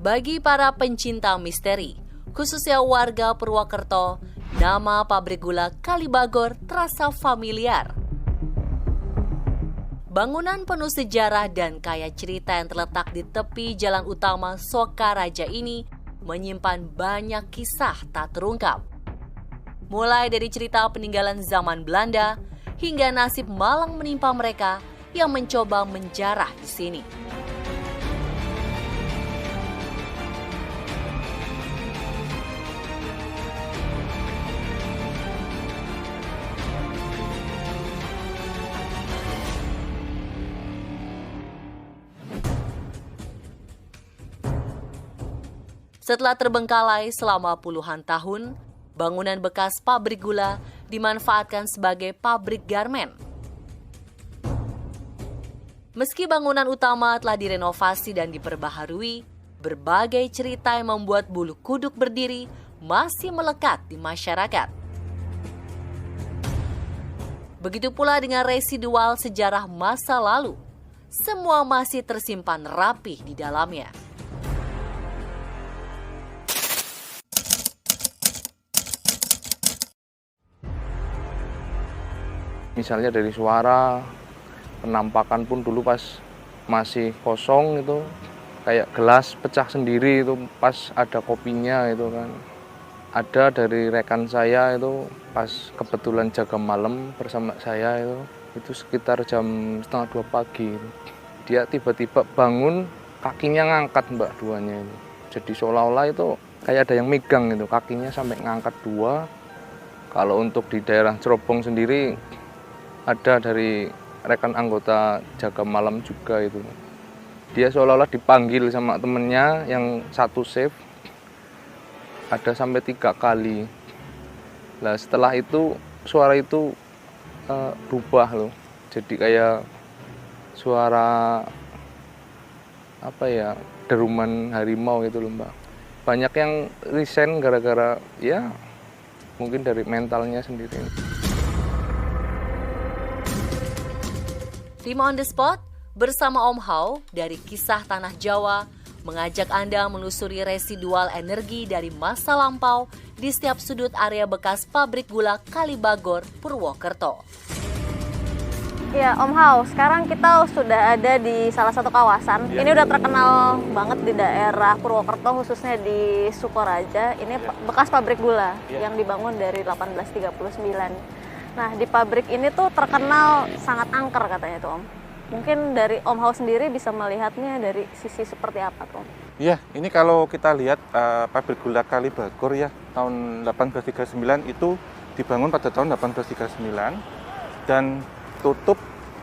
Bagi para pencinta misteri, khususnya warga Purwokerto, nama pabrik gula Kalibagor terasa familiar. Bangunan penuh sejarah dan kaya cerita yang terletak di tepi jalan utama Sokaraja ini menyimpan banyak kisah tak terungkap. Mulai dari cerita peninggalan zaman Belanda hingga nasib malang menimpa mereka yang mencoba menjarah di sini. Setelah terbengkalai selama puluhan tahun, bangunan bekas pabrik gula dimanfaatkan sebagai pabrik garmen. Meski bangunan utama telah direnovasi dan diperbaharui, berbagai cerita yang membuat bulu kuduk berdiri masih melekat di masyarakat. Begitu pula dengan residual sejarah masa lalu, semua masih tersimpan rapih di dalamnya. Misalnya dari suara, penampakan pun dulu pas masih kosong itu, kayak gelas pecah sendiri itu pas ada kopinya itu kan. Ada dari rekan saya itu pas kebetulan jaga malam bersama saya itu sekitar jam 1:30 pagi. Dia tiba-tiba bangun, kakinya ngangkat mbak duanya itu. Jadi seolah-olah itu kayak ada yang megang itu, kakinya sampai ngangkat dua. Kalau untuk di daerah Cerobong sendiri, ada dari rekan anggota jaga malam juga itu. Dia seolah-olah dipanggil sama temennya yang satu shift. Ada sampai 3 kali. Nah setelah itu suara itu berubah loh. Jadi kayak suara apa ya, deruman harimau gitu loh mbak. Banyak yang resign gara-gara ya mungkin dari mentalnya sendiri. Tim on the spot bersama Om Hao dari Kisah Tanah Jawa mengajak Anda menelusuri residual energi dari masa lampau di setiap sudut area bekas pabrik gula Kalibagor, Purwokerto. Ya, Om Hao, sekarang kita sudah ada di salah satu kawasan. Ini udah terkenal banget di daerah Purwokerto, khususnya di Sukoraja. Ini bekas pabrik gula yang dibangun dari 1839. Nah, di pabrik ini tuh terkenal sangat angker katanya tuh Om. Mungkin dari Om Hao sendiri bisa melihatnya dari sisi seperti apa tuh Om? Iya, ini kalau kita lihat pabrik gula Kalibagor ya, tahun 1839 itu dibangun pada tahun 1839 dan tutup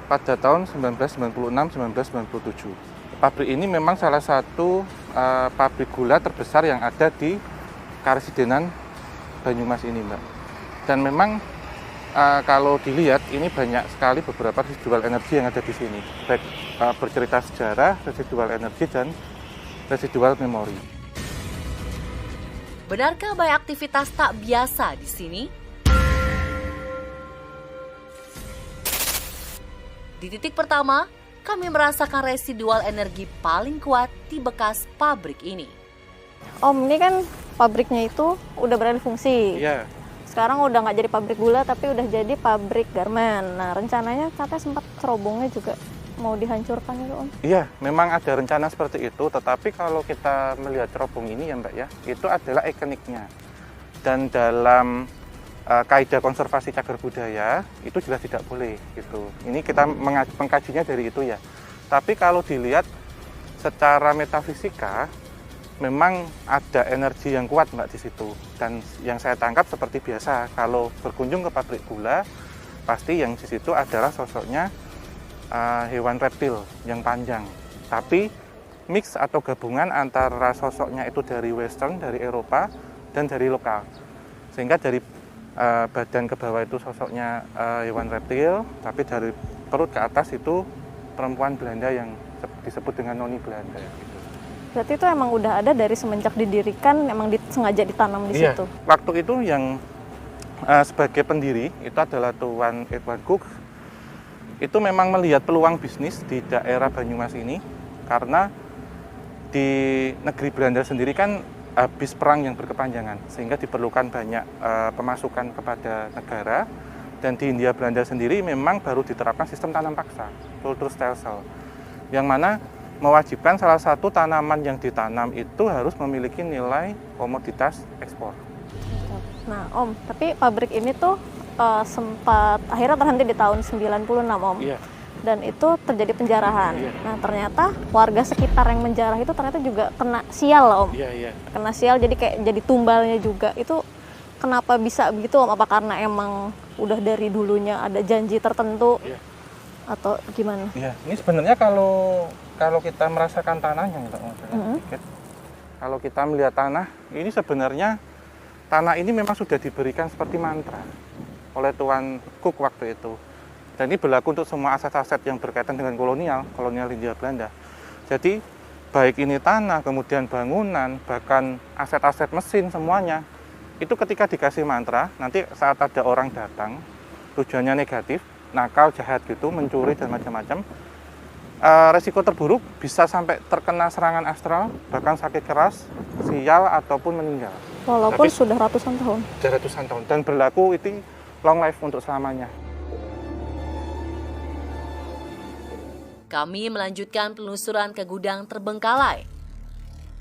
pada tahun 1996-1997. Pabrik ini memang salah satu pabrik gula terbesar yang ada di Karesidenan Banyumas ini, Mbak. Dan memang kalau dilihat ini banyak sekali beberapa residual energi yang ada di sini, baik bercerita sejarah, residual energi dan residual memori. Benarkah banyak aktivitas tak biasa di sini? Di titik pertama, kami merasakan residual energi paling kuat di bekas pabrik ini. Om, ini kan pabriknya itu udah beralih fungsi. Iya. Sekarang udah nggak jadi pabrik gula, tapi udah jadi pabrik garmen. Nah, rencananya katanya sempat cerobongnya juga mau dihancurkan itu Om. Iya, memang ada rencana seperti itu, tetapi kalau kita melihat cerobong ini ya Mbak ya, itu adalah ikoniknya. Dan dalam kaidah konservasi cagar budaya, itu jelas tidak boleh gitu. Ini kita mengkajinya dari itu ya. Tapi kalau dilihat secara metafisika, memang ada energi yang kuat Mbak di situ. Dan yang saya tangkap seperti biasa, kalau berkunjung ke pabrik gula, pasti yang di situ adalah sosoknya hewan reptil yang panjang. Tapi mix atau gabungan antara sosoknya itu dari western, dari Eropa, dan dari lokal. Sehingga dari badan ke bawah itu sosoknya hewan reptil, tapi dari perut ke atas itu perempuan Belanda yang disebut dengan noni Belanda. Gitu. Berarti itu emang udah ada dari semenjak didirikan, emang sengaja ditanam di situ? Waktu itu yang sebagai pendiri, itu adalah Tuan Edward Cook, itu memang melihat peluang bisnis di daerah Banyumas ini, karena di negeri Belanda sendiri kan habis perang yang berkepanjangan, sehingga diperlukan banyak pemasukan kepada negara. Dan di Hindia Belanda sendiri memang baru diterapkan sistem tanam paksa, kulturstelsel, yang mana mewajibkan salah satu tanaman yang ditanam itu harus memiliki nilai komoditas ekspor. Nah Om, tapi pabrik ini tuh sempat akhirnya terhenti di tahun 96 Om. Iya. Dan itu terjadi penjarahan. Iya. Nah ternyata warga sekitar yang menjarah itu ternyata juga kena sial Om. Iya. Kena sial, jadi kayak jadi tumbalnya juga. Itu kenapa bisa begitu Om? Apa karena emang udah dari dulunya ada janji tertentu? Iya. Atau gimana? Iya, ini sebenarnya kalau kita merasakan tanahnya, kalau kita melihat tanah, ini sebenarnya tanah ini memang sudah diberikan seperti mantra oleh Tuan Cook waktu itu. Dan ini berlaku untuk semua aset-aset yang berkaitan dengan kolonial Hindia Belanda. Jadi baik ini tanah, kemudian bangunan, bahkan aset-aset mesin semuanya, itu ketika dikasih mantra, nanti saat ada orang datang, tujuannya negatif, nakal, jahat gitu, mencuri dan macam-macam, resiko terburuk bisa sampai terkena serangan astral, bahkan sakit keras, sial, ataupun meninggal. Walaupun Tapi sudah ratusan tahun. Sudah ratusan tahun, dan berlaku itu long life untuk selamanya. Kami melanjutkan penelusuran ke gudang terbengkalai.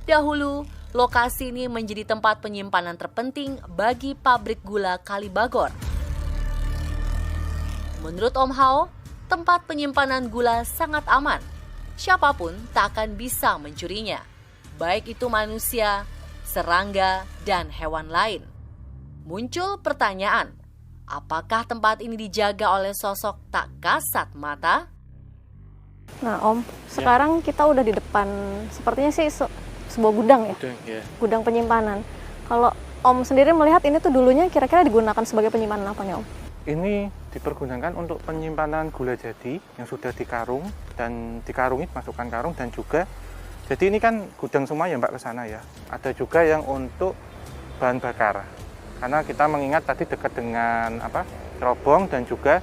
Dahulu, lokasi ini menjadi tempat penyimpanan terpenting bagi pabrik gula Kalibagor. Menurut Om Hao, tempat penyimpanan gula sangat aman. Siapapun tak akan bisa mencurinya, baik itu manusia, serangga, dan hewan lain. Muncul pertanyaan, apakah tempat ini dijaga oleh sosok tak kasat mata? Nah Om, sekarang kita udah di depan, sepertinya sih sebuah gudang ya? Gudang penyimpanan. Kalau Om sendiri melihat ini tuh dulunya kira-kira digunakan sebagai penyimpanan apa nih Om? Ini dipergunakan untuk penyimpanan gula jadi yang sudah dikarung dan dikarungi, masukkan karung, dan juga jadi ini kan gudang semua ya Mbak ke sana ya. Ada juga yang untuk bahan bakar. Karena kita mengingat tadi dekat dengan cerobong dan juga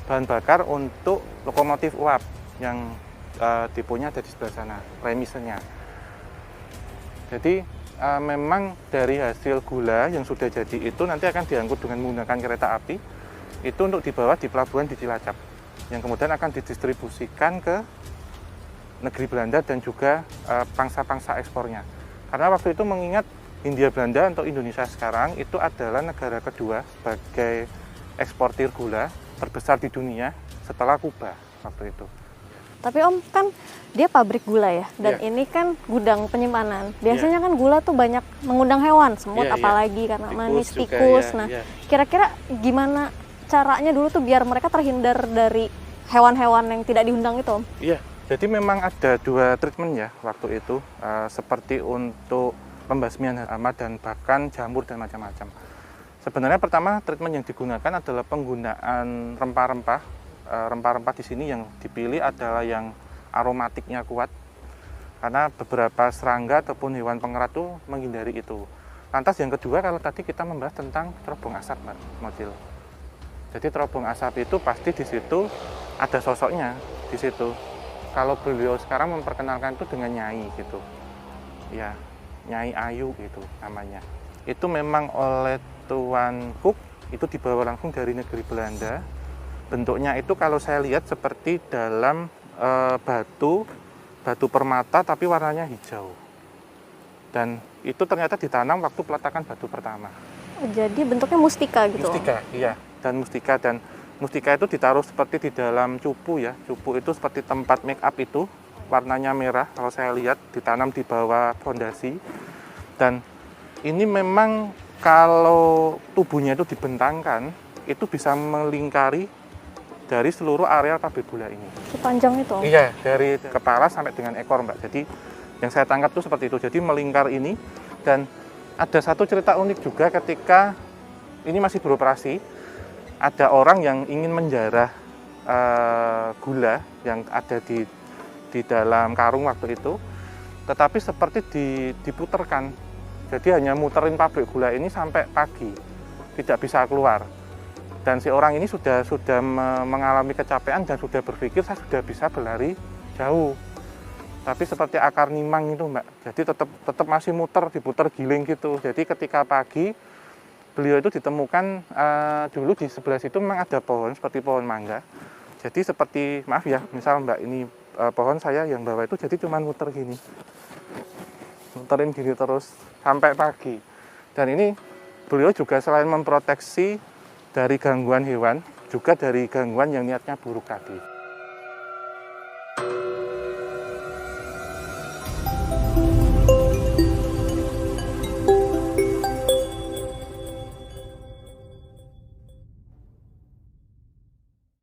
bahan bakar untuk lokomotif uap yang tipenya ada di sebelah sana, remisenya. Jadi memang dari hasil gula yang sudah jadi itu nanti akan diangkut dengan menggunakan kereta api itu untuk dibawa di pelabuhan di Cilacap yang kemudian akan didistribusikan ke negeri Belanda dan juga pangsa-pangsa ekspornya. Karena waktu itu mengingat Hindia Belanda untuk Indonesia sekarang itu adalah negara kedua sebagai eksportir gula terbesar di dunia setelah Kuba waktu itu. Tapi Om, kan dia pabrik gula ya, dan ini kan gudang penyimpanan. Biasanya kan gula tuh banyak mengundang hewan, semut apalagi karena manis, tikus. Nah, kira-kira gimana caranya dulu tuh biar mereka terhindar dari hewan-hewan yang tidak diundang itu Om? Iya, jadi memang ada dua treatment ya waktu itu, seperti untuk pembasmian hama dan bahkan jamur dan macam-macam. Sebenarnya pertama treatment yang digunakan adalah penggunaan rempah-rempah. Rempah-rempah di sini yang dipilih adalah yang aromatiknya kuat, karena beberapa serangga ataupun hewan pengerat itu menghindari itu. Lantas yang kedua, kalau tadi kita membahas tentang terobong asap, Mbak Modil. Jadi terobong asap itu pasti di situ ada sosoknya di situ. Kalau beliau sekarang memperkenalkan itu dengan Nyai gitu, ya Nyai Ayu gitu namanya. Itu memang oleh Tuan Cook itu dibawa langsung dari negeri Belanda. Bentuknya itu kalau saya lihat seperti dalam batu permata tapi warnanya hijau. Dan itu ternyata ditanam waktu peletakan batu pertama. Jadi bentuknya mustika gitu? Mustika, iya. Dan mustika itu ditaruh seperti di dalam cupu ya. Cupu itu seperti tempat make up itu, warnanya merah kalau saya lihat, ditanam di bawah fondasi. Dan ini memang kalau tubuhnya itu dibentangkan, itu bisa melingkari dari seluruh area pabrik gula ini. Sepanjang itu? Iya, dari kepala sampai dengan ekor Mbak. Jadi yang saya tangkap itu seperti itu. Jadi melingkar ini. Dan ada satu cerita unik juga ketika ini masih beroperasi. Ada orang yang ingin menjarah gula yang ada di dalam karung waktu itu. Tetapi seperti diputerkan. Jadi hanya muterin pabrik gula ini sampai pagi. Tidak bisa keluar. Dan si orang ini sudah mengalami kecapean dan sudah berpikir saya sudah bisa berlari jauh. Tapi seperti akar nimang itu Mbak, jadi tetap masih diputar giling gitu. Jadi ketika pagi beliau itu ditemukan dulu di sebelah situ memang ada pohon seperti pohon mangga. Jadi seperti, maaf ya, misal Mbak ini pohon saya yang bawa itu jadi cuma muterin gini terus sampai pagi. Dan ini beliau juga selain memproteksi dari gangguan hewan, juga dari gangguan yang niatnya buruk tadi.